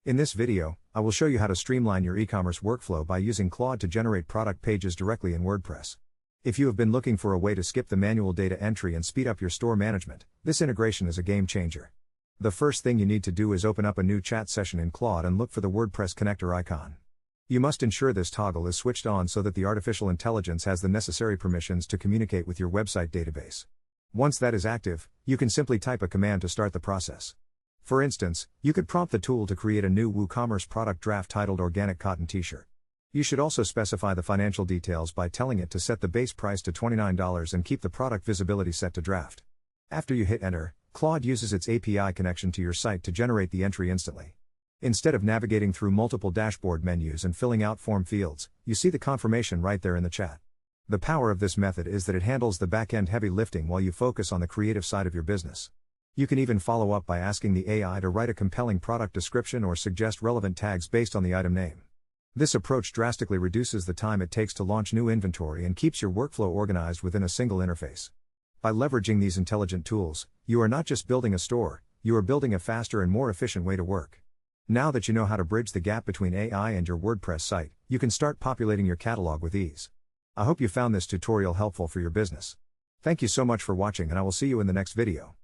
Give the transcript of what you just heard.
In this video, I will show you how to streamline your e-commerce workflow by using Claude to generate product pages directly in WordPress. If you have been looking for a way to skip the manual data entry and speed up your store management, this integration is a game changer. The first thing you need to do is open up a new chat session in Claude and look for the WordPress connector icon. You must ensure this toggle is switched on so that the artificial intelligence has the necessary permissions to communicate with your website database. Once that is active, you can simply type a command to start the process. For instance, you could prompt the tool to create a new WooCommerce product draft titled Organic Cotton T-shirt. You should also specify the financial details by telling it to set the base price to $29 and keep the product visibility set to draft. After you hit enter, Claude uses its API connection to your site to generate the entry instantly. Instead of navigating through multiple dashboard menus and filling out form fields, you see the confirmation right there in the chat. The power of this method is that it handles the back-end heavy lifting while you focus on the creative side of your business. You can even follow up by asking the AI to write a compelling product description or suggest relevant tags based on the item name. This approach drastically reduces the time it takes to launch new inventory and keeps your workflow organized within a single interface. By leveraging these intelligent tools, you are not just building a store, you are building a faster and more efficient way to work. Now that you know how to bridge the gap between AI and your WordPress site, you can start populating your catalog with ease. I hope you found this tutorial helpful for your business. Thank you so much for watching, and I will see you in the next video.